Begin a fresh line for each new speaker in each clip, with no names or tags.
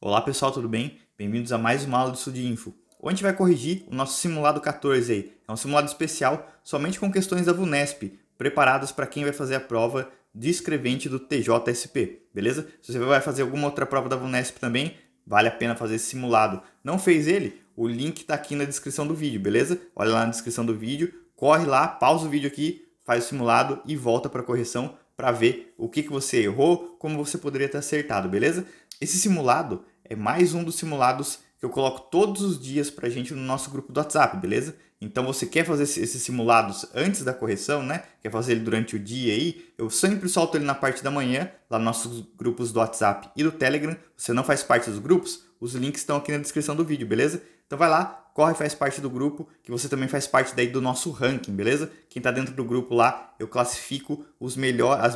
Olá pessoal, tudo bem? Bem-vindos a mais uma aula do Estudinfo. Hoje a gente vai corrigir o nosso simulado 14 aí. É um simulado especial somente com questões da VUNESP, preparadas para quem vai fazer a prova de escrevente do TJSP, beleza? Se você vai fazer alguma outra prova da VUNESP também, vale a pena fazer esse simulado. Não fez ele? O link está aqui na descrição do vídeo, beleza? Olha lá na descrição do vídeo, corre lá, pausa o vídeo aqui, faz o simulado e volta para a correção para ver o que você errou, como você poderia ter acertado, beleza? Esse simulado é mais um dos simulados que eu coloco todos os dias para a gente no nosso grupo do WhatsApp, beleza? Então você quer fazer esses simulados antes da correção, né? Quer fazer ele durante o dia aí? Eu sempre solto ele na parte da manhã, lá nos nossos grupos do WhatsApp e do Telegram. Você não faz parte dos grupos? Os links estão aqui na descrição do vídeo, beleza? Então vai lá, corre e faz parte do grupo, que você também faz parte daí do nosso ranking, beleza? Quem está dentro do grupo lá, eu classifico as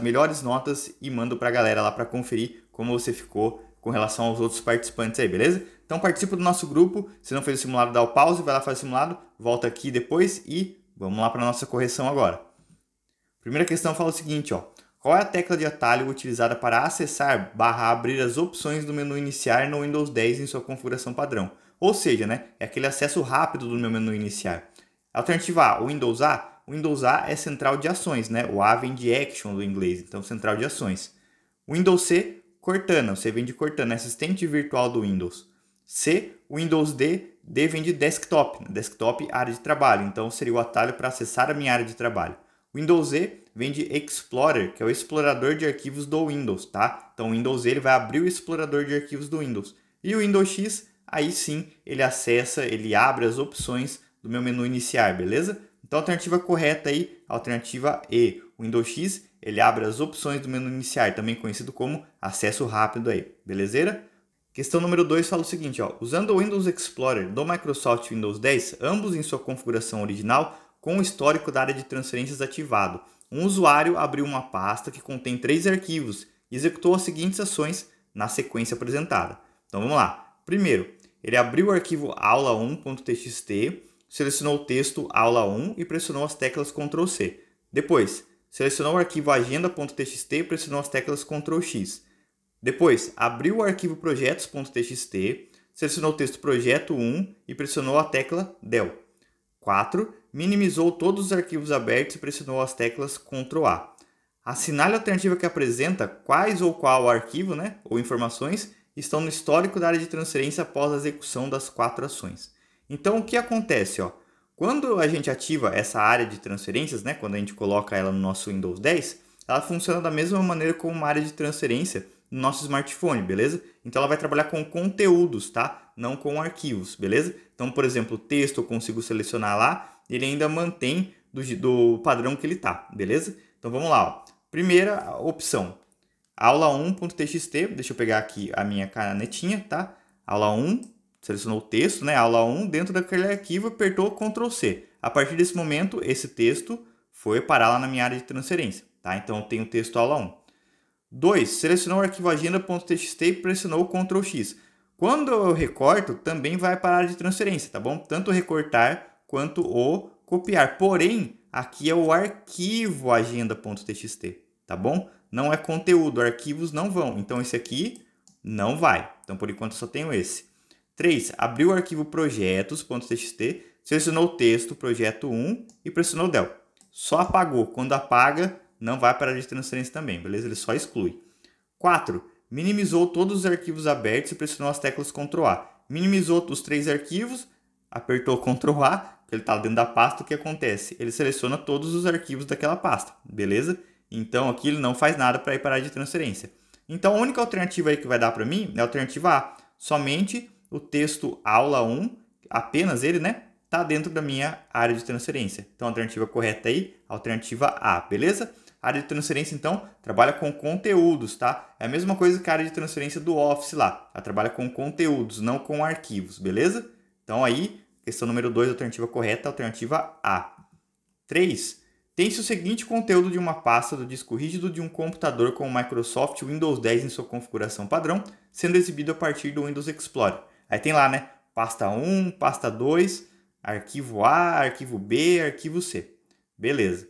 melhores notas e mando para a galera lá para conferir como você ficou com relação aos outros participantes aí, beleza? Então participa do nosso grupo, se não fez o simulado, dá o pause, vai lá fazer o simulado, volta aqui depois e vamos lá para a nossa correção agora. Primeira questão fala o seguinte, ó. Qual é a tecla de atalho utilizada para acessar / abrir as opções do menu iniciar no Windows 10 em sua configuração padrão? Ou seja, né, é aquele acesso rápido do meu menu iniciar. Alternativa A, o Windows A. O Windows A é central de ações, né? O A vem de action do inglês, então central de ações. O Windows C, Cortana, o C vem de Cortana, assistente virtual do Windows. C, o Windows D, D vem de desktop, desktop, área de trabalho, então seria o atalho para acessar a minha área de trabalho. O Windows Z vem de Explorer, que é o explorador de arquivos do Windows, tá? Então o Windows Z ele vai abrir o explorador de arquivos do Windows. E o Windows X, aí sim, ele acessa, ele abre as opções do meu menu iniciar, beleza? Então a alternativa correta aí, a alternativa E. O Windows X, ele abre as opções do menu iniciar, também conhecido como acesso rápido aí, belezeira? Questão número 2 fala o seguinte, ó, usando o Windows Explorer do Microsoft Windows 10, ambos em sua configuração original, com o histórico da área de transferências ativado, um usuário abriu uma pasta que contém 3 arquivos e executou as seguintes ações na sequência apresentada. Então vamos lá. Primeiro, ele abriu o arquivo aula1.txt, selecionou o texto aula1 e pressionou as teclas Ctrl C. Depois, selecionou o arquivo agenda.txt e pressionou as teclas Ctrl X. Depois, abriu o arquivo projetos.txt, selecionou o texto projeto 1 e pressionou a tecla del. 4. Minimizou todos os arquivos abertos e pressionou as teclas Ctrl A. Assinale a alternativa que apresenta quais ou qual arquivo, né, ou informações estão no histórico da área de transferência após a execução das 4 ações. Então, o que acontece? Ó? Quando a gente ativa essa área de transferências, né, quando a gente coloca ela no nosso Windows 10, ela funciona da mesma maneira como uma área de transferência no nosso smartphone, beleza? Então ela vai trabalhar com conteúdos, tá? Não com arquivos, beleza? Então, por exemplo, o texto eu consigo selecionar lá, ele ainda mantém do padrão que ele tá, beleza? Então vamos lá, ó. Primeira opção, aula1.txt, deixa eu pegar aqui a minha canetinha, tá? Aula1, selecionou o texto, né? Aula1, dentro daquele arquivo, apertou Ctrl C. A partir desse momento, esse texto foi parar lá na minha área de transferência, tá? Então eu tenho o texto aula1. 2. Selecionou o arquivo agenda.txt e pressionou o Ctrl X. Quando eu recorto, também vai para a área de transferência, tá bom? Tanto o recortar quanto o copiar. Porém, aqui é o arquivo agenda.txt, tá bom? Não é conteúdo, arquivos não vão. Então, esse aqui não vai. Então, por enquanto, eu só tenho esse. 3. Abriu o arquivo projetos.txt, selecionou o texto projeto 1 e pressionou del. Só apagou. Quando apaga, não vai para a área de transferência também, beleza? Ele só exclui. 4. Minimizou todos os arquivos abertos e pressionou as teclas Ctrl A. Minimizou os 3 arquivos, apertou Ctrl A, porque ele está dentro da pasta, o que acontece? Ele seleciona todos os arquivos daquela pasta, beleza? Então aqui ele não faz nada para ir para a área de transferência. Então a única alternativa aí que vai dar para mim é a alternativa A. Somente o texto aula 1, apenas ele, né? Está dentro da minha área de transferência. Então, a alternativa correta aí, alternativa A, beleza? A área de transferência, então, trabalha com conteúdos, tá? É a mesma coisa que a área de transferência do Office lá. Ela trabalha com conteúdos, não com arquivos, beleza? Então, aí, questão número 2, alternativa correta, alternativa A. 3. Tem-se o seguinte conteúdo de uma pasta do disco rígido de um computador com o Microsoft Windows 10 em sua configuração padrão, sendo exibido a partir do Windows Explorer. Aí tem lá, né? Pasta 1, pasta 2... arquivo A, arquivo B, arquivo C. Beleza.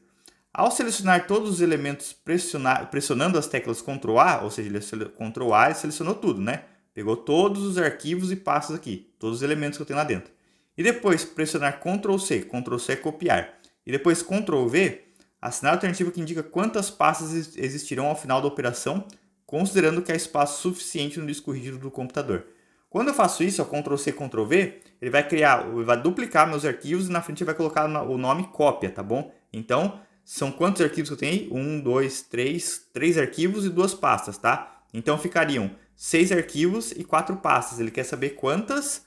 Ao selecionar todos os elementos pressionando as teclas Ctrl A, ou seja, Ctrl A, ele selecionou tudo, né? Pegou todos os arquivos e pastas aqui, todos os elementos que eu tenho lá dentro. E depois pressionar Ctrl C é copiar. E depois Ctrl V, assinar a alternativa que indica quantas pastas existirão ao final da operação, considerando que há espaço suficiente no disco rígido do computador. Quando eu faço isso, Ctrl C, Ctrl V, ele vai duplicar meus arquivos e na frente ele vai colocar o nome cópia, tá bom? Então, são quantos arquivos que eu tenho aí? 1, 2, 3, 3 arquivos e 2 pastas, tá? Então ficariam 6 arquivos e 4 pastas. Ele quer saber quantas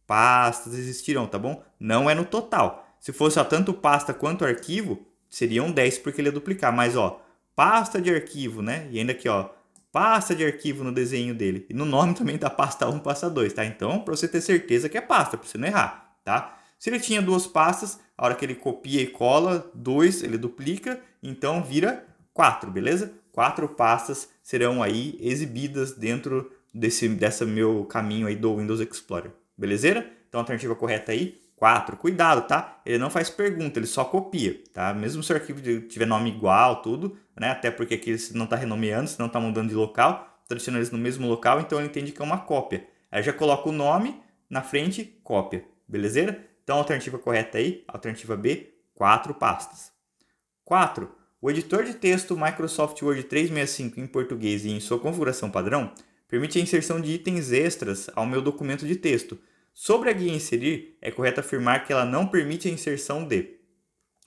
pastas existirão, tá bom? Não é no total. Se fosse tanto pasta quanto arquivo, seriam 10 porque ele ia duplicar. Mas, ó, pasta de arquivo, né? E ainda aqui, ó, pasta de arquivo no desenho dele. E no nome também tá pasta 1, pasta 2, tá? Então, para você ter certeza que é pasta, para você não errar, tá? Se ele tinha 2 pastas, a hora que ele copia e cola, 2, ele duplica, então vira 4, beleza? 4 pastas serão aí exibidas dentro dessa meu caminho aí do Windows Explorer, belezeira? Então a alternativa correta aí, 4. Cuidado, tá? Ele não faz pergunta, ele só copia, tá? Mesmo se o arquivo tiver nome igual, tudo, né? Até porque aqui ele não está renomeando, senão está mudando de local, está deixando eles no mesmo local, então ele entende que é uma cópia. Aí já coloca o nome na frente, cópia, belezeira? Então a alternativa correta aí, alternativa B, 4 pastas. 4. O editor de texto Microsoft Word 365 em português e em sua configuração padrão permite a inserção de itens extras ao meu documento de texto. Sobre a guia inserir, é correto afirmar que ela não permite a inserção de.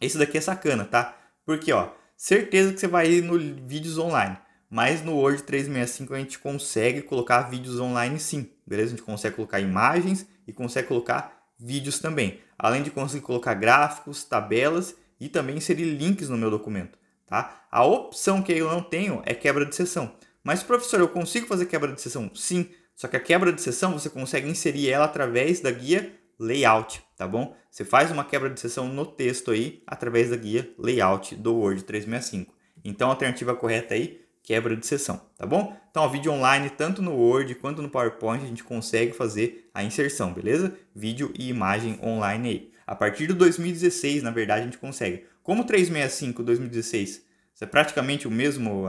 Esse daqui é sacana, tá? Porque, ó, certeza que você vai ir no vídeos online, mas no Word 365 a gente consegue colocar vídeos online sim, beleza? A gente consegue colocar imagens e consegue colocar vídeos também, além de conseguir colocar gráficos, tabelas e também inserir links no meu documento, tá? A opção que eu não tenho é quebra de seção. Mas, professor, eu consigo fazer quebra de seção? Sim, só que a quebra de seção você consegue inserir ela através da guia Layout, tá bom? Você faz uma quebra de seção no texto aí através da guia Layout do Word 365. Então, a alternativa correta aí, quebra de seção, tá bom? Então, o vídeo online, tanto no Word quanto no PowerPoint, a gente consegue fazer a inserção, beleza? Vídeo e imagem online aí. A partir do 2016, na verdade, a gente consegue. Como 365 2016 é praticamente a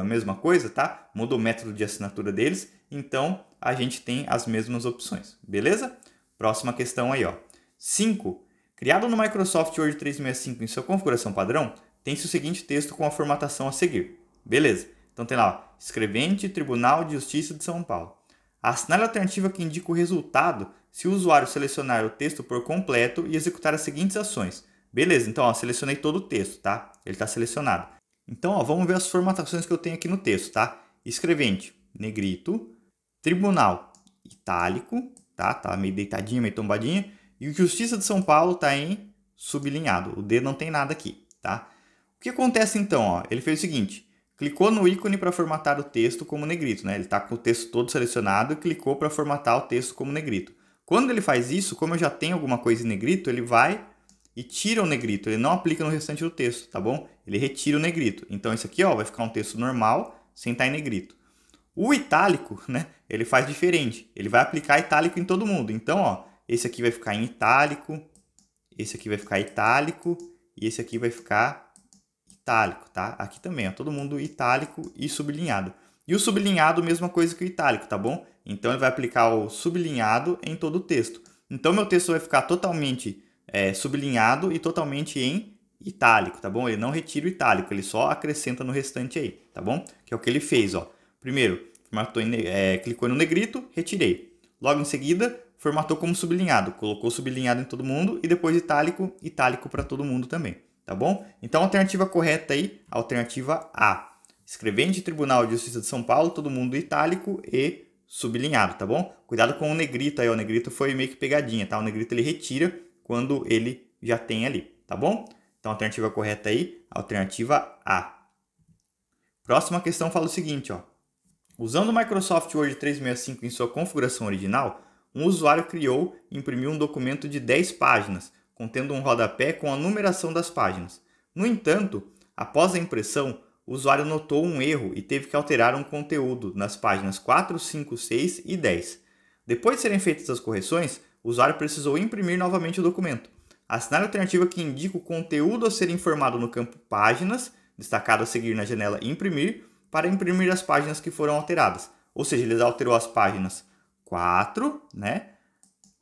mesma coisa, tá? Muda o método de assinatura deles, então a gente tem as mesmas opções, beleza? Próxima questão aí, ó. 5. Criado no Microsoft Word 365 em sua configuração padrão, tem-se o seguinte texto com a formatação a seguir. Beleza. Então tem lá, ó, escrevente Tribunal de Justiça de São Paulo. Assinale a alternativa que indica o resultado se o usuário selecionar o texto por completo e executar as seguintes ações. Beleza, então ó, selecionei todo o texto, tá? Ele está selecionado. Então ó, vamos ver as formatações que eu tenho aqui no texto, tá? Escrevente, negrito, tribunal, itálico, tá? Tá meio deitadinha, meio tombadinha. E o Justiça de São Paulo tá em sublinhado. O D não tem nada aqui, tá? O que acontece então, ó? Ele fez o seguinte, clicou no ícone para formatar o texto como negrito, né? Ele está com o texto todo selecionado e clicou para formatar o texto como negrito. Quando ele faz isso, como eu já tenho alguma coisa em negrito, ele vai e tira o negrito. Ele não aplica no restante do texto, tá bom? Ele retira o negrito. Então, isso aqui ó, vai ficar um texto normal, sem estar em negrito. O itálico, né? Ele faz diferente. Ele vai aplicar itálico em todo mundo. Então, ó, esse aqui vai ficar em itálico, esse aqui vai ficar itálico e esse aqui vai ficar itálico, tá? Aqui também, ó, todo mundo itálico e sublinhado. E o sublinhado, mesma coisa que o itálico, tá bom? Então, ele vai aplicar o sublinhado em todo o texto. Então, meu texto vai ficar totalmente sublinhado e totalmente em itálico, tá bom? Ele não retira o itálico, ele só acrescenta no restante aí, tá bom? Que é o que ele fez, ó. Primeiro, clicou no negrito, retirei. Logo em seguida, formatou como sublinhado, colocou sublinhado em todo mundo e depois itálico, itálico para todo mundo também, tá bom? Então, a alternativa correta aí, a alternativa A. Escrevente Tribunal de Justiça de São Paulo, todo mundo itálico e sublinhado, tá bom? Cuidado com o negrito aí, o negrito foi meio que pegadinha, tá? O negrito ele retira quando ele já tem ali, tá bom? Então, a alternativa correta aí, alternativa A. Próxima questão fala o seguinte, ó. Usando o Microsoft Word 365 em sua configuração original, um usuário criou e imprimiu um documento de 10 páginas, contendo um rodapé com a numeração das páginas. No entanto, após a impressão, o usuário notou um erro e teve que alterar um conteúdo nas páginas 4, 5, 6 e 10. Depois de serem feitas as correções, o usuário precisou imprimir novamente o documento. Assinale a alternativa que indica o conteúdo a ser informado no campo Páginas, destacado a seguir na janela Imprimir, para imprimir as páginas que foram alteradas. Ou seja, ele alterou as páginas 4, né?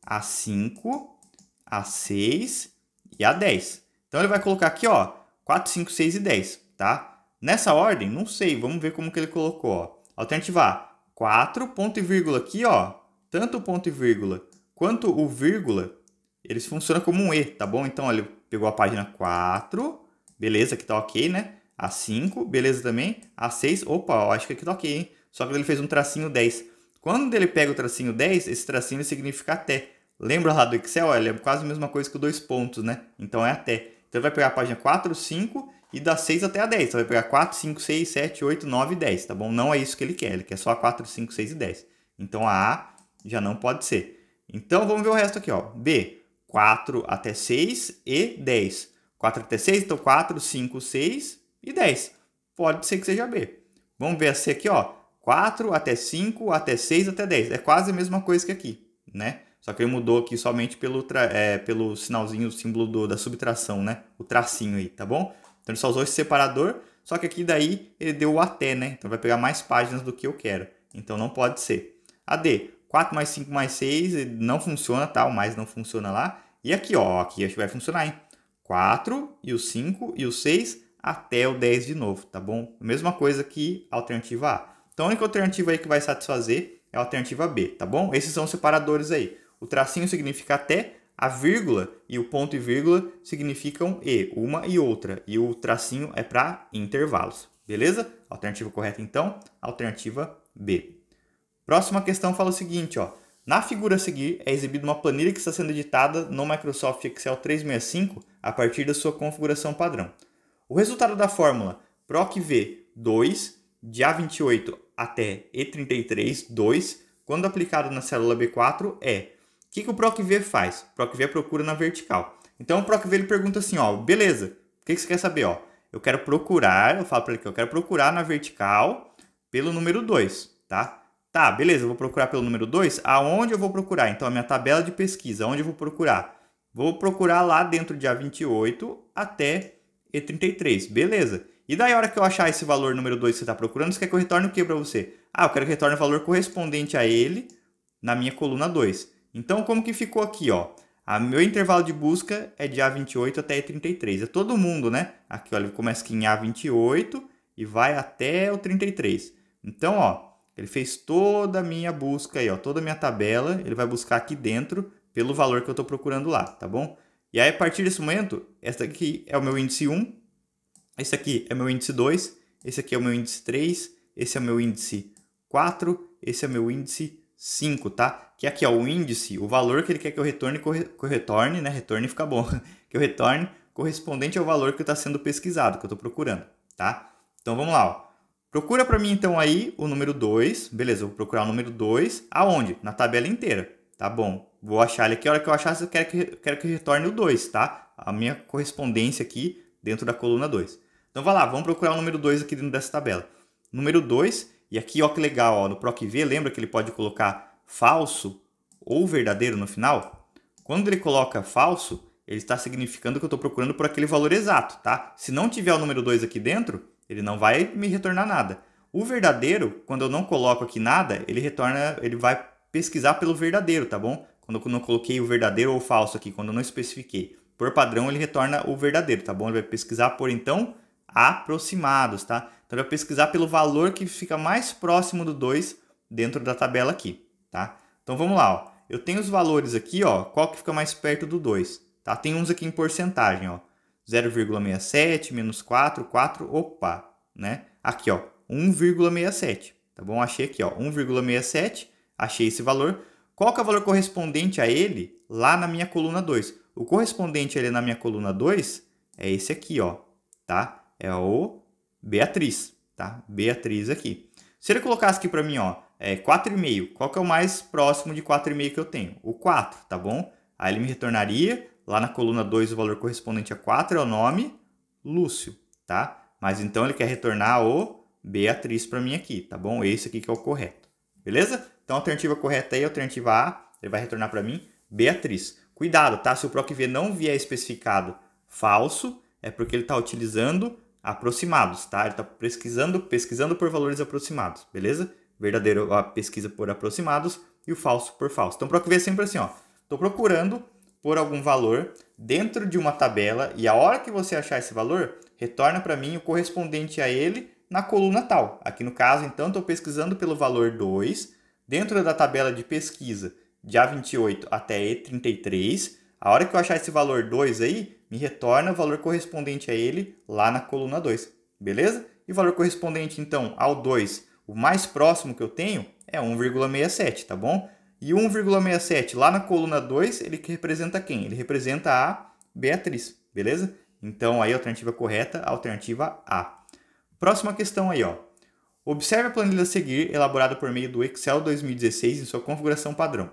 A 5, a 6 e a 10. Então ele vai colocar aqui, ó, 4, 5, 6 e 10, tá? Nessa ordem, não sei, vamos ver como que ele colocou, ó. Alternativa A, 4, ponto e vírgula aqui, ó. Tanto o ponto e vírgula quanto o vírgula, eles funcionam como um E, tá bom? Então, ele pegou a página 4, beleza, aqui tá ok, né? A 5, beleza também. A 6, opa, eu acho que aqui tá ok, hein? Só que ele fez um tracinho 10. Quando ele pega o tracinho 10, esse tracinho significa até. Lembra lá do Excel? Ele é quase a mesma coisa que o 2 pontos, né? Então é até. Então ele vai pegar a página 4, 5 e da 6 até a 10. Então vai pegar 4, 5, 6, 7, 8, 9 e 10, tá bom? Não é isso que ele quer. Ele quer só 4, 5, 6 e 10. Então a A já não pode ser. Então vamos ver o resto aqui, ó. B, 4 até 6 e 10. 4 até 6, então 4, 5, 6 e 10. Pode ser que seja B. Vamos ver a C aqui, ó. 4 até 5, até 6, até 10. É quase a mesma coisa que aqui, né? Só que ele mudou aqui somente pelo sinalzinho, o símbolo da subtração, né? O tracinho aí, tá bom? Então ele só usou esse separador, só que aqui daí ele deu o até, né? Então vai pegar mais páginas do que eu quero. Então não pode ser. A D, 4 mais 5 mais 6, não funciona, tá? O mais não funciona lá. E aqui, ó, aqui acho que vai funcionar, hein? 4 e o 5 e o 6 até o 10 de novo, tá bom? Mesma coisa que a alternativa A. Então a única alternativa aí que vai satisfazer é a alternativa B, tá bom? Esses são os separadores aí. O tracinho significa até, a vírgula e o ponto e vírgula significam e, uma e outra. E o tracinho é para intervalos, beleza? Alternativa correta, então, alternativa B. Próxima questão fala o seguinte, ó. Na figura a seguir é exibida uma planilha que está sendo editada no Microsoft Excel 365 a partir da sua configuração padrão. O resultado da fórmula PROC-V2 de A28 até E33, 2, quando aplicado na célula B4 é... O que o PROC-V faz? O PROC-V procura na vertical. Então o PROC-V ele pergunta assim, ó, beleza, o que você quer saber? Ó? Eu quero procurar, eu falo para ele que eu quero procurar na vertical pelo número 2, tá? Tá, beleza, eu vou procurar pelo número 2. Aonde eu vou procurar? Então, a minha tabela de pesquisa, onde eu vou procurar? Vou procurar lá dentro de A28 até E33, beleza. E daí, a hora que eu achar esse valor número 2 que você está procurando, você quer que eu retorne o que para você? Ah, eu quero que retorne o valor correspondente a ele na minha coluna 2. Então, como que ficou aqui, ó? Meu intervalo de busca é de A28 até E33. É todo mundo, né? Aqui, ó, ele começa aqui em A28 e vai até o 33. Então, ó, ele fez toda a minha busca aí, ó, toda a minha tabela, ele vai buscar aqui dentro pelo valor que eu estou procurando lá, tá bom? E aí, a partir desse momento, essa aqui é o meu índice 1, esse aqui é o meu índice 2, esse aqui é o meu índice 3, esse é o meu índice 4, esse é o meu índice 5, tá? Que aqui, ó, o índice, o valor que ele quer que eu retorne, retorne, né? Retorne fica bom. Que eu retorne correspondente ao valor que está sendo pesquisado, que eu estou procurando, tá? Então, vamos lá, ó. Procura para mim, então, aí o número 2. Beleza, eu vou procurar o número 2. Aonde? Na tabela inteira. Tá bom. Vou achar ele aqui. A hora que eu achar, eu quero que retorne o 2, tá? A minha correspondência aqui dentro da coluna 2. Então, vai lá. Vamos procurar o número 2 aqui dentro dessa tabela. Número 2. E aqui, ó, que legal. Ó, no PROC-V, lembra que ele pode colocar falso ou verdadeiro no final? Quando ele coloca falso, ele está significando que eu estou procurando por aquele valor exato, tá? Se não tiver o número 2 aqui dentro, ele não vai me retornar nada. O verdadeiro, quando eu não coloco aqui nada, ele vai pesquisar pelo verdadeiro, tá bom? Quando eu não coloquei o verdadeiro ou o falso aqui, quando eu não especifiquei. Por padrão, ele retorna o verdadeiro, tá bom? Ele vai pesquisar por, então, aproximados, tá? Então, ele vai pesquisar pelo valor que fica mais próximo do 2 dentro da tabela aqui, tá? Então, vamos lá, ó. Eu tenho os valores aqui, ó. Qual que fica mais perto do 2? Tá? Tem uns aqui em porcentagem, ó. 0,67, menos 4, 4, opa, né? Aqui, ó, 1,67, tá bom? Achei aqui, ó, 1,67, achei esse valor. Qual que é o valor correspondente a ele lá na minha coluna 2? O correspondente a ele na minha coluna 2 é esse aqui, ó, tá? É o Beatriz, tá? Beatriz aqui. Se ele colocasse aqui para mim, ó, 4,5, qual que é o mais próximo de 4,5 que eu tenho? O 4, tá bom? Aí ele me retornaria... Lá na coluna 2, o valor correspondente a 4 é o nome Lúcio, tá? Mas então ele quer retornar o Beatriz para mim aqui, tá bom? Esse aqui que é o correto, beleza? Então a alternativa correta aí, a alternativa A, ele vai retornar para mim Beatriz. Cuidado, tá? Se o PROC-V não vier especificado falso, é porque ele está utilizando aproximados, tá? Ele está pesquisando por valores aproximados, beleza? verdadeiro a pesquisa por aproximados e o falso por falso. Então, PROC-V é sempre assim, ó. Estou procurando por algum valor dentro de uma tabela e a hora que você achar esse valor, retorna para mim o correspondente a ele na coluna tal. Aqui no caso, então, estou pesquisando pelo valor 2 dentro da tabela de pesquisa de A28 até E33. A hora que eu achar esse valor 2 aí, me retorna o valor correspondente a ele lá na coluna 2. Beleza? E o valor correspondente, então, ao 2, o mais próximo que eu tenho, é 1,67, tá bom? E 1,67 lá na coluna 2, ele representa quem? Ele representa a Beatriz, beleza? Então, aí a alternativa correta, a alternativa A. Próxima questão aí, ó. Observe a planilha a seguir, elaborada por meio do Excel 2016 em sua configuração padrão.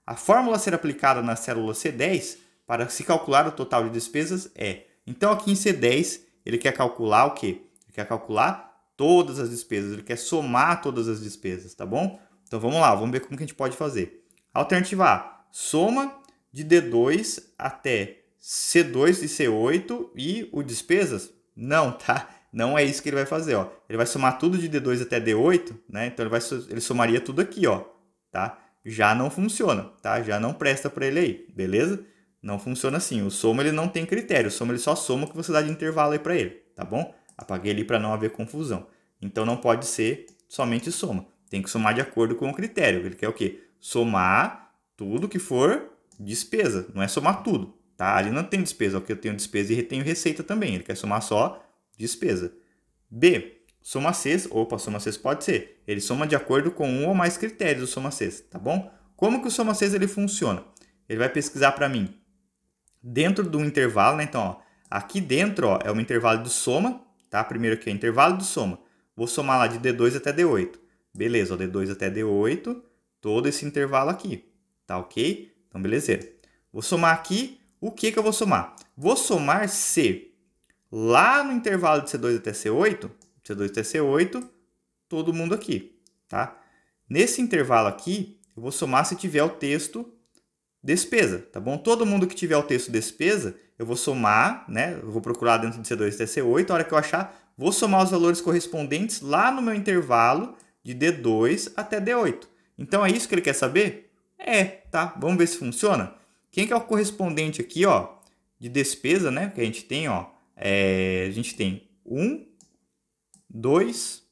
A fórmula a ser aplicada na célula C10 para se calcular o total de despesas é... Então, aqui em C10, ele quer calcular o quê? Ele quer calcular todas as despesas, ele quer somar todas as despesas, tá bom? Então, vamos lá, vamos ver como que a gente pode fazer. Alternativa A, soma de D2 até C2 e C8 e o despesas? Não, tá? Não é isso que ele vai fazer, ó. Ele vai somar tudo de D2 até D8, né? Então, ele somaria tudo aqui, ó, tá? Já não funciona, tá? Já não presta para ele aí, beleza? Não funciona assim. O soma, ele não tem critério. O soma, ele só soma o que você dá de intervalo aí para ele, tá bom? Apaguei ali para não haver confusão. Então, não pode ser somente soma. Tem que somar de acordo com o critério. Ele quer o quê? Somar tudo que for despesa. Não é somar tudo, tá? Ali não tem despesa. Aqui eu tenho despesa e tenho receita também. Ele quer somar só despesa. B. Soma Cs. Opa, soma Cs pode ser. Ele soma de acordo com um ou mais critérios do soma Cs, tá bom? Como que o soma Cs ele funciona? Ele vai pesquisar para mim dentro do intervalo, né? Então, ó, aqui dentro, ó, é o intervalo de soma, tá? Primeiro aqui é o intervalo de soma. Vou somar lá de D2 até D8. Beleza, ó, D2 até D8, todo esse intervalo aqui, tá ok? Então, beleza. Vou somar aqui, o que eu vou somar? Vou somar C lá no intervalo de C2 até C8, C2 até C8, todo mundo aqui, tá? Nesse intervalo aqui, eu vou somar se tiver o texto despesa, tá bom? Todo mundo que tiver o texto despesa, eu vou somar, né? Eu vou procurar dentro de C2 até C8, a hora que eu achar, vou somar os valores correspondentes lá no meu intervalo de D2 até D8. Então, é isso que ele quer saber? É, tá? Vamos ver se funciona? Quem que é o correspondente aqui, ó, de despesa, né? Que a gente tem, ó, a gente tem 1, 2,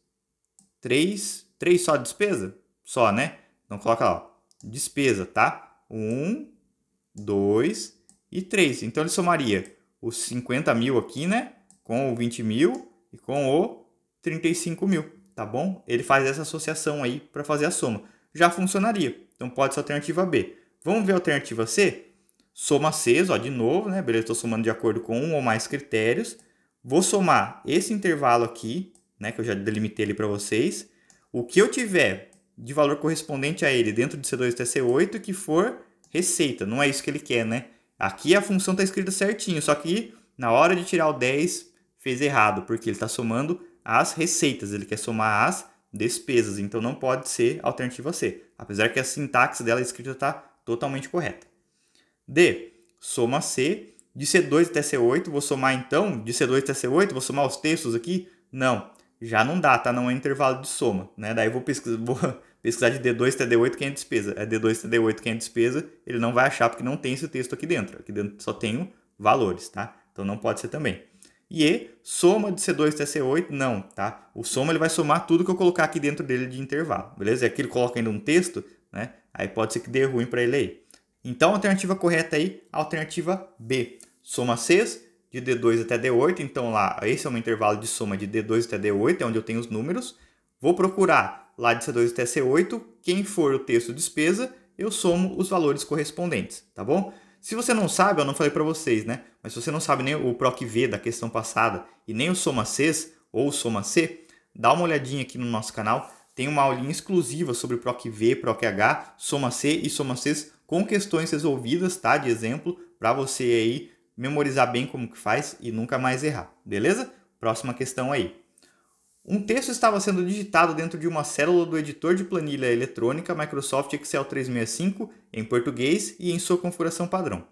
3 só despesa? Só, né? Então, coloca lá, ó, despesa, tá? 1, 2 e 3. Então, ele somaria os 50 mil aqui, né? Com o 20 mil e com o 35 mil, tá bom? Ele faz essa associação aí para fazer a soma. Já funcionaria. Então, pode ser a alternativa B. Vamos ver a alternativa C? Soma Cs, ó, de novo, né? Beleza, estou somando de acordo com um ou mais critérios. Vou somar esse intervalo aqui, né? Que eu já delimitei ali para vocês. O que eu tiver de valor correspondente a ele dentro de C2 até C8 que for receita. Não é isso que ele quer, né? Aqui a função está escrita certinho, só que na hora de tirar o 10 fez errado, porque ele está somando as receitas, ele quer somar as despesas, então não pode ser a alternativa C, apesar que a sintaxe dela escrita está totalmente correta. D. Soma C. De C2 até C8, vou somar então, de C2 até C8, vou somar os textos aqui? Não, já não dá, tá? Não é intervalo de soma, né? Daí vou pesquisar de D2 até D8 quem é despesa. É D2 até D8 quem é despesa, ele não vai achar porque não tem esse texto aqui dentro. Aqui dentro só tem valores, tá? Então não pode ser também. E E, soma de C2 até C8, não, tá? O soma ele vai somar tudo que eu colocar aqui dentro dele de intervalo, beleza? E aqui ele coloca ainda um texto, né? Aí pode ser que dê ruim para ele aí. Então, a alternativa correta aí, a alternativa B. Soma Cs de D2 até D8. Então, lá, esse é um intervalo de soma de D2 até D8, é onde eu tenho os números. Vou procurar lá de C2 até C8. Quem for o texto despesa, eu somo os valores correspondentes, tá bom? Se você não sabe, eu não falei para vocês, né? Mas se você não sabe nem o PROC-V da questão passada e nem o Soma Cs ou o Soma C, dá uma olhadinha aqui no nosso canal. Tem uma aulinha exclusiva sobre PROC-V, PROC-H, Soma C e Soma Cs com questões resolvidas, tá? De exemplo, para você aí memorizar bem como que faz e nunca mais errar, beleza? Próxima questão aí. Um texto estava sendo digitado dentro de uma célula do editor de planilha eletrônica Microsoft Excel 365 em português e em sua configuração padrão.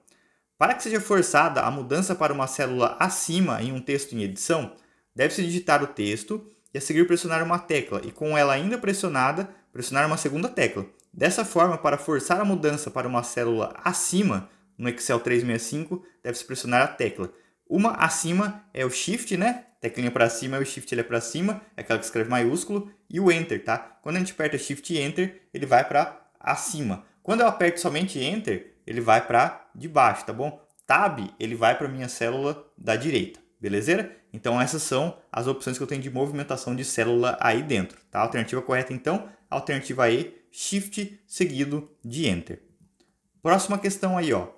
Para que seja forçada a mudança para uma célula acima em um texto em edição, deve-se digitar o texto e a seguir pressionar uma tecla e com ela ainda pressionada, pressionar uma segunda tecla. Dessa forma, para forçar a mudança para uma célula acima, no Excel 365, deve-se pressionar a tecla. Uma acima é o Shift, né? Teclinha para cima é o Shift, ele é para cima, é aquela que escreve maiúsculo, e o Enter, tá? Quando a gente aperta Shift e Enter, ele vai para acima. Quando eu aperto somente Enter, ele vai para de baixo, tá bom? Tab, ele vai para minha célula da direita, beleza? Então essas são as opções que eu tenho de movimentação de célula aí dentro, tá? Alternativa correta então, alternativa E, Shift seguido de Enter. Próxima questão aí, ó.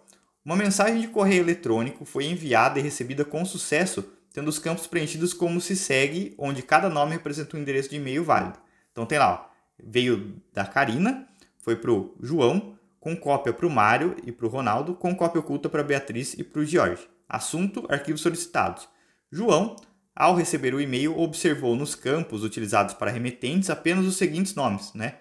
Uma mensagem de correio eletrônico foi enviada e recebida com sucesso, tendo os campos preenchidos como se segue, onde cada nome representa um endereço de e-mail válido. Então tem lá, ó, veio da Karina, foi para o João, com cópia para o Mário e para o Ronaldo, com cópia oculta para a Beatriz e para o Jorge. Assunto, arquivos solicitados. João, ao receber o e-mail, observou nos campos utilizados para remetentes apenas os seguintes nomes, né?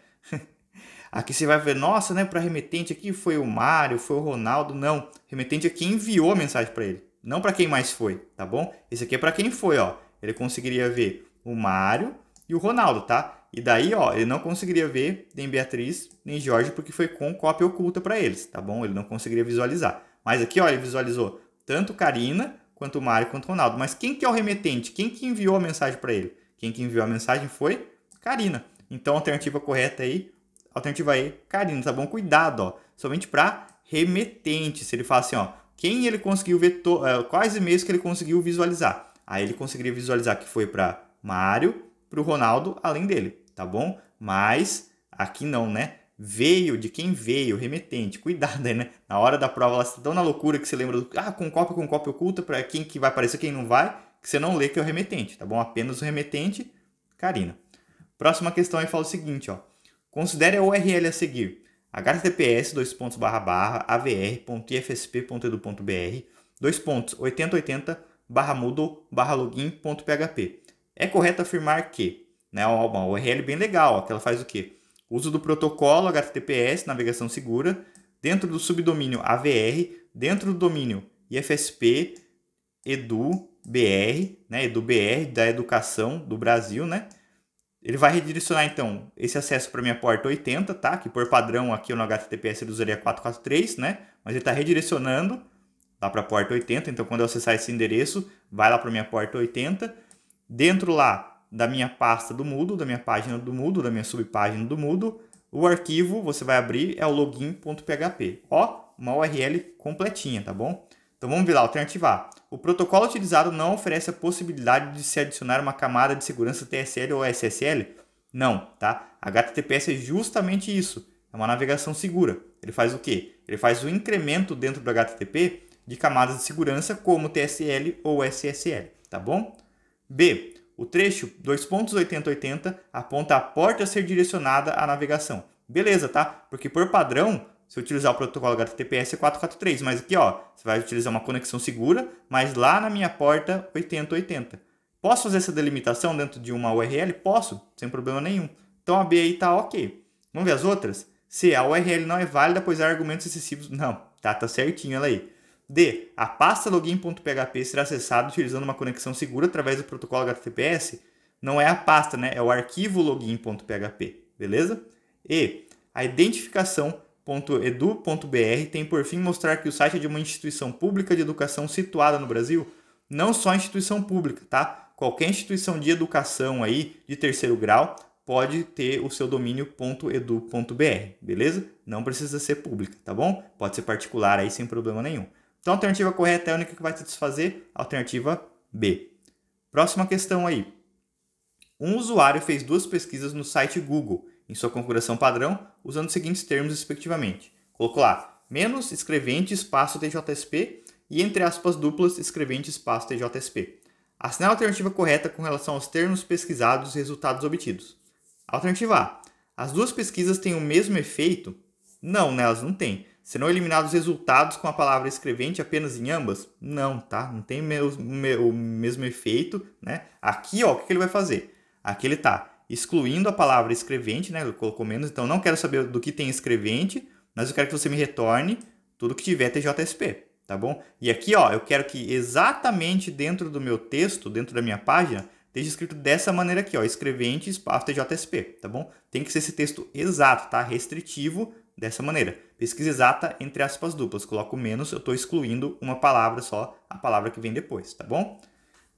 Aqui você vai ver, nossa, né, para remetente aqui foi o Mário, foi o Ronaldo. Não, remetente é quem enviou a mensagem para ele, não para quem mais foi, tá bom? Esse aqui é para quem foi, ó. Ele conseguiria ver o Mário e o Ronaldo, tá? E daí, ó, ele não conseguiria ver nem Beatriz, nem Jorge, porque foi com cópia oculta para eles, tá bom? Ele não conseguiria visualizar. Mas aqui, ó, ele visualizou tanto Karina, quanto o Mário, quanto o Ronaldo. Mas quem que é o remetente? Quem que enviou a mensagem para ele? Quem que enviou a mensagem foi Karina. Então, a alternativa correta aí, alternativa E, Karina, tá bom? Cuidado, ó, somente para remetente. Se ele fala assim, ó, quem ele conseguiu ver, quais e-mails que ele conseguiu visualizar. Aí ele conseguiria visualizar que foi para Mário, para o Ronaldo, além dele, tá bom? Mas aqui não, né? Veio de quem veio, remetente. Cuidado aí, né? Na hora da prova, ela está tão na loucura que você lembra do com cópia oculta, para quem que vai aparecer, quem não vai, que você não lê que é o remetente, tá bom? Apenas o remetente, Karina. Próxima questão aí fala o seguinte, ó. Considere a URL a seguir: https://avr.ifsp.edu.br 8080/moodle/login.php. É correto afirmar que, né, uma URL bem legal, ó, que ela faz o quê? Uso do protocolo HTTPS, navegação segura, dentro do subdomínio AVR, dentro do domínio IFSP, EduBR, né, EduBR, da educação do Brasil, né? Ele vai redirecionar, então, esse acesso para minha porta 80, tá? Que por padrão aqui no HTTPS ele usaria 443, né? Mas ele está redirecionando lá para a porta 80. Então, quando eu acessar esse endereço, vai lá para minha porta 80. Dentro lá da minha pasta do Moodle, da minha página do Moodle, da minha subpágina do Moodle, o arquivo você vai abrir é o login.php. Ó, uma URL completinha, tá bom? Então vamos ver lá, alternativa A. O protocolo utilizado não oferece a possibilidade de se adicionar uma camada de segurança TSL ou SSL? Não, tá? HTTPS é justamente isso. É uma navegação segura. Ele faz o quê? Ele faz o incremento dentro do HTTP de camadas de segurança como TSL ou SSL, tá bom? B. O trecho 2.8080 aponta a porta a ser direcionada à navegação. Beleza, tá? Porque por padrão, se eu utilizar o protocolo HTTPS é 443, mas aqui, ó, você vai utilizar uma conexão segura, mas lá na minha porta 8080. Posso fazer essa delimitação dentro de uma URL? Posso, sem problema nenhum. Então a B aí tá ok. Vamos ver as outras? C. A URL não é válida, pois há argumentos excessivos. Não, tá certinho ela aí. D. A pasta login.php será acessada utilizando uma conexão segura através do protocolo HTTPS. Não é a pasta, né? É o arquivo login.php, beleza? E. A identificação .edu.br tem por fim mostrar que o site é de uma instituição pública de educação situada no Brasil. Não só instituição pública, tá? Qualquer instituição de educação aí de terceiro grau pode ter o seu domínio .edu.br, beleza? Não precisa ser pública, tá bom? Pode ser particular aí sem problema nenhum. Então a alternativa correta é a única que vai satisfazer, a alternativa B. Próxima questão aí. Um usuário fez 2 pesquisas no site Google, em sua configuração padrão, usando os seguintes termos respectivamente. Colocou lá, menos escrevente espaço TJSP e entre aspas duplas escrevente espaço TJSP. Assinale a alternativa correta com relação aos termos pesquisados e resultados obtidos. Alternativa A. As 2 pesquisas têm o mesmo efeito? Não, né? Elas não têm. Serão eliminados resultados com a palavra escrevente apenas em ambas? Não, tá? Não tem o mesmo efeito, né? Aqui, ó, o que ele vai fazer? Aqui ele está excluindo a palavra escrevente, né? Ele colocou menos, então não quero saber do que tem escrevente, mas eu quero que você me retorne tudo que tiver TJSP, tá bom? E aqui, ó, eu quero que exatamente dentro do meu texto, dentro da minha página, esteja escrito dessa maneira aqui, ó, escrevente, espaço TJSP, tá bom? Tem que ser esse texto exato, tá? Restritivo dessa maneira. Pesquisa exata entre aspas duplas. Coloco menos, eu estou excluindo uma palavra só, a palavra que vem depois, tá bom?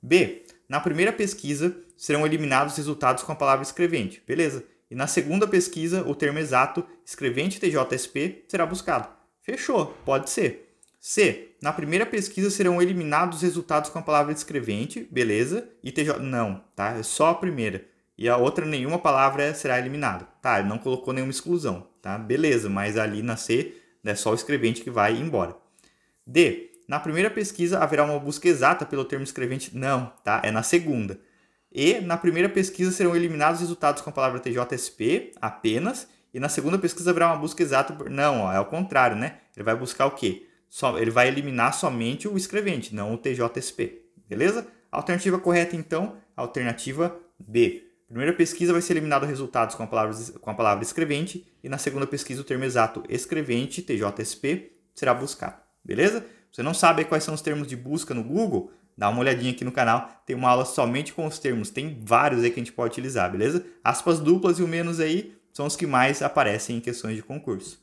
B. Na primeira pesquisa, serão eliminados os resultados com a palavra escrevente. Beleza. E na segunda pesquisa, o termo exato, escrevente TJSP, será buscado. Fechou, pode ser. C. Na primeira pesquisa, serão eliminados os resultados com a palavra escrevente. Beleza. E TJ... Não, tá? É só a primeira. E a outra, nenhuma palavra será eliminada. Tá, ele não colocou nenhuma exclusão, tá? Beleza, mas ali na C, é só o escrevente que vai embora. D. Na primeira pesquisa, haverá uma busca exata pelo termo escrevente? Não, tá? É na segunda. E na primeira pesquisa serão eliminados os resultados com a palavra TJSP apenas. E na segunda pesquisa haverá uma busca exata por... Não, ó, é o contrário, né? Ele vai buscar o quê? Ele vai eliminar somente o escrevente, não o TJSP. Beleza? Alternativa correta, então, alternativa B. Primeira pesquisa vai ser eliminado resultados com a palavra escrevente. E na segunda pesquisa o termo exato escrevente, TJSP, será buscado. Beleza? Você não sabe quais são os termos de busca no Google? Dá uma olhadinha aqui no canal, tem uma aula somente com os termos, tem vários aí que a gente pode utilizar, beleza? Aspas duplas e o menos aí são os que mais aparecem em questões de concurso.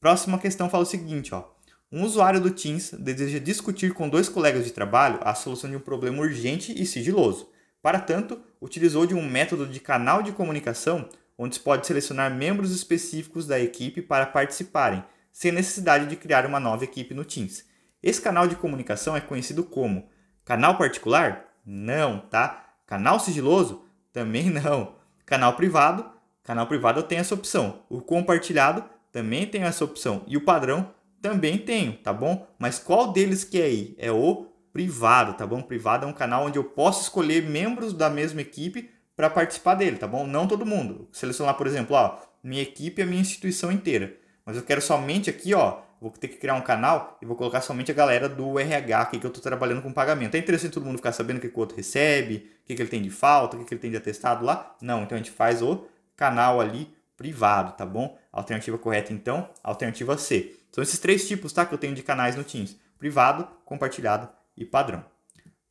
Próxima questão fala o seguinte, ó. Um usuário do Teams deseja discutir com 2 colegas de trabalho a solução de um problema urgente e sigiloso. Para tanto, utilizou de um método de canal de comunicação, onde se pode selecionar membros específicos da equipe para participarem, sem necessidade de criar uma nova equipe no Teams. Esse canal de comunicação é conhecido como canal particular? Não, tá? Canal sigiloso? Também não. Canal privado? Canal privado eu tenho essa opção. O compartilhado também tem essa opção. E o padrão também tenho, tá bom? Mas qual deles que é aí? É o privado, tá bom? Privado é um canal onde eu posso escolher membros da mesma equipe para participar dele, tá bom? Não todo mundo. Selecionar, por exemplo, ó, minha equipe e a minha instituição inteira. Mas eu quero somente aqui, ó, vou ter que criar um canal e vou colocar somente a galera do RH aqui que eu estou trabalhando com pagamento. É interessante todo mundo ficar sabendo o que o outro recebe, o que ele tem de falta, o que ele tem de atestado lá? Não, então a gente faz o canal ali privado, tá bom? Alternativa correta, então, alternativa C. São esses 3 tipos, tá, que eu tenho de canais no Teams. Privado, compartilhado e padrão.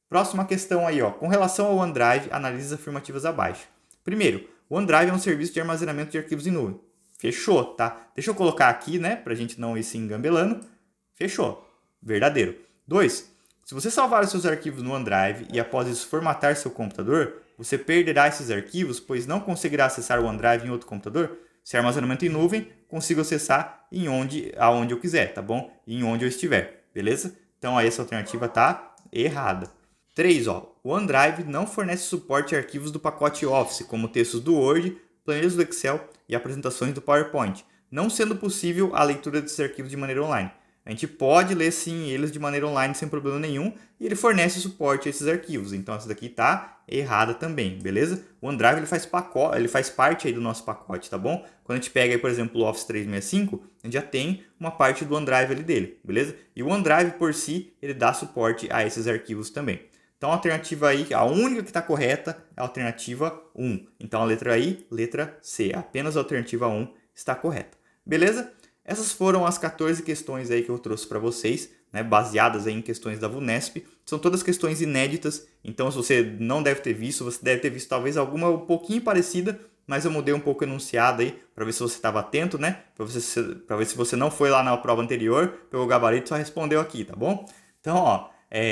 Próxima questão aí, ó. Com relação ao OneDrive, analise as afirmativas abaixo. Primeiro, o OneDrive é um serviço de armazenamento de arquivos em nuvem. Fechou, tá? Deixa eu colocar aqui, né, pra gente não ir se engambelando. Fechou. Verdadeiro. 2. Se você salvar os seus arquivos no OneDrive e após isso formatar seu computador, você perderá esses arquivos, pois não conseguirá acessar o OneDrive em outro computador. Se é armazenamento em nuvem, consigo acessar aonde eu quiser, tá bom? E em onde eu estiver, beleza? Então aí essa alternativa tá errada. 3. Ó, o OneDrive não fornece suporte a arquivos do pacote Office, como textos do Word, planilhas do Excel e apresentações do PowerPoint, não sendo possível a leitura desses arquivos de maneira online. A gente pode ler sim eles de maneira online sem problema nenhum e ele fornece suporte a esses arquivos. Então essa daqui está errada também, beleza? O OneDrive ele faz parte aí do nosso pacote, tá bom? Quando a gente pega aí, por exemplo, o Office 365, a gente já tem uma parte do OneDrive ali dele, beleza? E o OneDrive por si, ele dá suporte a esses arquivos também. Então a alternativa aí, a única que está correta é a alternativa 1. Então a letra I, letra C. Apenas a alternativa 1 está correta. Beleza? Essas foram as 14 questões aí que eu trouxe para vocês, né, baseadas aí em questões da VUNESP. São todas questões inéditas, então se você não deve ter visto, você deve ter visto talvez alguma um pouquinho parecida, mas eu mudei um pouco o enunciado aí, para ver se você estava atento, né? Para ver se você não foi lá na prova anterior, pegou o gabarito e só respondeu aqui, tá bom? Então, ó,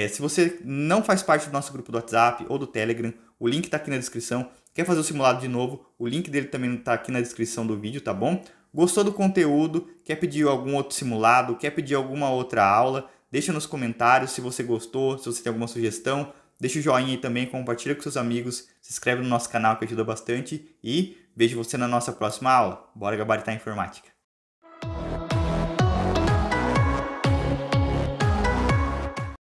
se você não faz parte do nosso grupo do WhatsApp ou do Telegram, o link está aqui na descrição. Quer fazer o simulado de novo? O link dele também está aqui na descrição do vídeo, tá bom? Gostou do conteúdo? Quer pedir algum outro simulado? Quer pedir alguma outra aula? Deixa nos comentários se você gostou, se você tem alguma sugestão. Deixa o joinha aí também, compartilha com seus amigos, se inscreve no nosso canal que ajuda bastante e vejo você na nossa próxima aula. Bora gabaritar a informática!